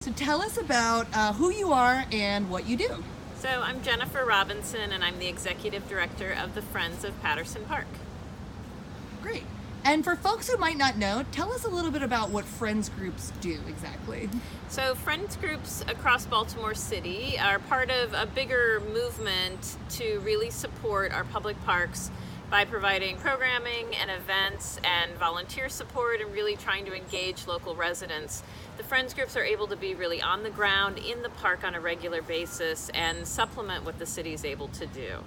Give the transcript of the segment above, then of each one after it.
So tell us about who you are and what you do. So I'm Jennifer Robinson, and I'm the Executive Director of the Friends of Patterson Park. Great. And for folks who might not know, tell us a little bit about what Friends groups do exactly. So Friends groups across Baltimore City are part of a bigger movement to really support our public parks by providing programming and events and volunteer support and really trying to engage local residents. The Friends groups are able to be really on the ground in the park on a regular basis and supplement what the city is able to do.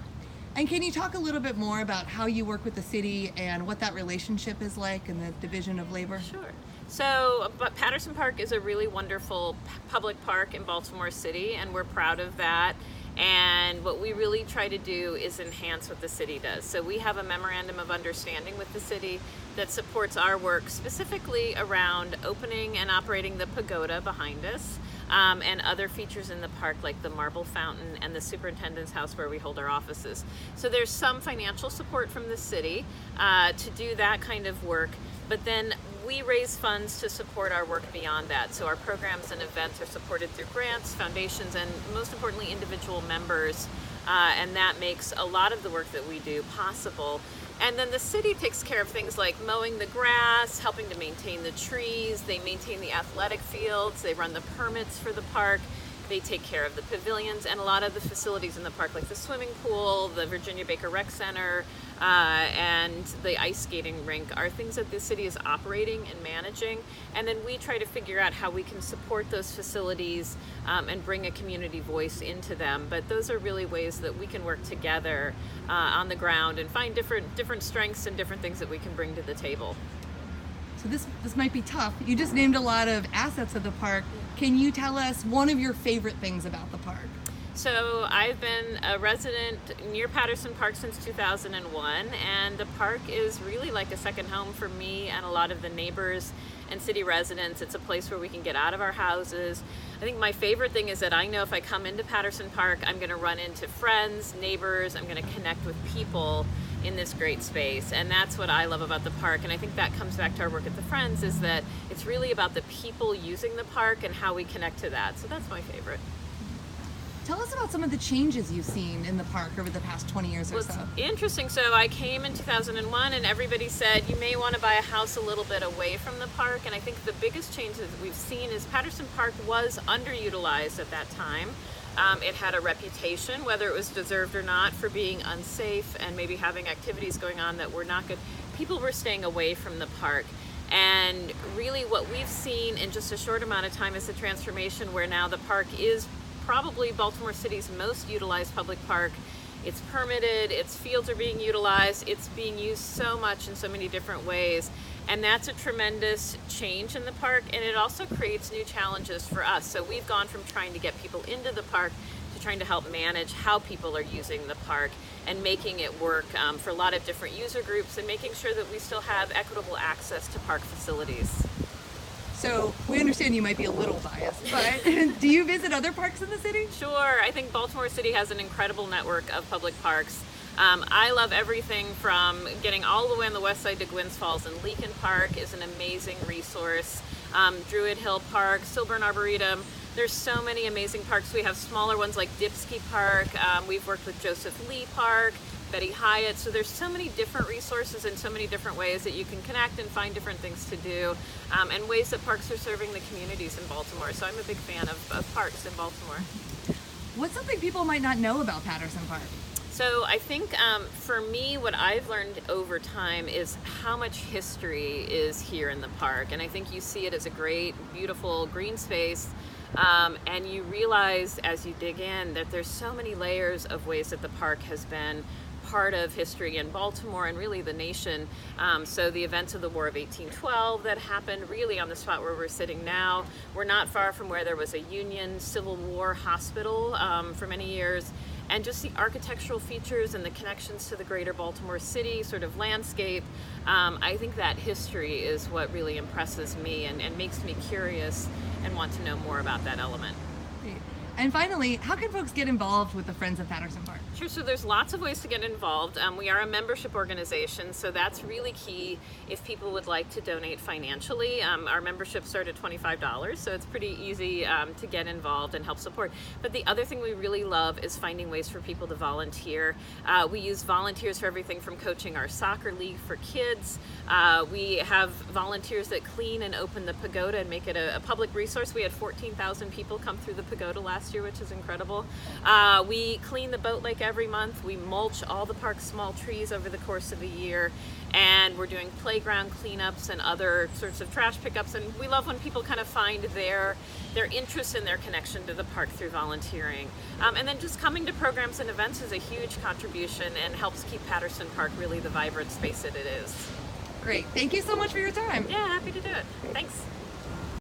And can you talk a little bit more about how you work with the city and what that relationship is like and the division of labor? Sure. So, but Patterson Park is a really wonderful public park in Baltimore City, and we're proud of that. And what we really try to do is enhance what the city does. So we have a memorandum of understanding with the city that supports our work specifically around opening and operating the pagoda behind us. And other features in the park like the marble fountain and the superintendent's house where we hold our offices. So there's some financial support from the city to do that kind of work, but then we raise funds to support our work beyond that. So our programs and events are supported through grants, foundations, and most importantly individual members, and that makes a lot of the work that we do possible. And then the city takes care of things like mowing the grass, helping to maintain the trees, they maintain the athletic fields, they run the permits for the park, they take care of the pavilions and a lot of the facilities in the park like the swimming pool, the Virginia Baker Rec Center, and the ice skating rink are things that the city is operating and managing. And then we try to figure out how we can support those facilities and bring a community voice into them. But those are really ways that we can work together on the ground and find different strengths and different things that we can bring to the table. So this might be tough. You just named a lot of assets of the park. Can you tell us one of your favorite things about the park? So I've been a resident near Patterson Park since 2001, and the park is really like a second home for me and a lot of the neighbors and city residents. It's a place where we can get out of our houses. I think my favorite thing is that I know if I come into Patterson Park, I'm going to run into friends, neighbors, I'm going to connect with people in this great space, and that's what I love about the park. And I think that comes back to our work at the Friends, is that it's really about the people using the park and how we connect to that. So that's my favorite. Tell us about some of the changes you've seen in the park over the past 20 years or Well, so. it's interesting. So I came in 2001 and everybody said you may want to buy a house a little bit away from the park, and I think the biggest change that we've seen is Patterson Park was underutilized at that time. It had a reputation, whether it was deserved or not, for being unsafe and maybe having activities going on that were not good. People were staying away from the park. And really what we've seen in just a short amount of time is the transformation where now the park is probably Baltimore City's most utilized public park. It's permitted, its fields are being utilized, it's being used so much in so many different ways. And that's a tremendous change in the park, and it also creates new challenges for us. So we've gone from trying to get people into the park to trying to help manage how people are using the park and making it work for a lot of different user groups and making sure that we still have equitable access to park facilities. So we understand you might be a little biased, but do you visit other parks in the city? Sure, I think Baltimore City has an incredible network of public parks. I love everything from getting all the way on the west side to Gwynns Falls, and Leakin Park is an amazing resource. Druid Hill Park, Silburn Arboretum. There's so many amazing parks. We have smaller ones like Dipsky Park. We've worked with Joseph Lee Park, Betty Hyatt. So there's so many different resources and so many different ways that you can connect and find different things to do, and ways that parks are serving the communities in Baltimore. So I'm a big fan of parks in Baltimore. What's something people might not know about Patterson Park? So I think for me, what I've learned over time is how much history is here in the park. And I think you see it as a great, beautiful green space. And you realize as you dig in that there's so many layers of ways that the park has been part of history in Baltimore and really the nation. So the events of the War of 1812 that happened really on the spot where we're sitting now. We're not far from where there was a Union Civil War hospital for many years. And just the architectural features and the connections to the greater Baltimore City sort of landscape, I think that history is what really impresses me and makes me curious and want to know more about that element. Great. And finally, how can folks get involved with the Friends of Patterson Park? Sure, so there's lots of ways to get involved. We are a membership organization, so that's really key if people would like to donate financially. Our memberships start at $25, so it's pretty easy to get involved and help support. But the other thing we really love is finding ways for people to volunteer. We use volunteers for everything from coaching our soccer league for kids. We have volunteers that clean and open the pagoda and make it a public resource. We had 14,000 people come through the pagoda last year, which is incredible. We clean the boat lake every month. We mulch all the park's small trees over the course of the year, and we're doing playground cleanups and other sorts of trash pickups. And we love when people kind of find their interest and their connection to the park through volunteering. And then just coming to programs and events is a huge contribution and helps keep Patterson Park really the vibrant space that it is. Great. Thank you so much for your time. Yeah, happy to do it. Thanks.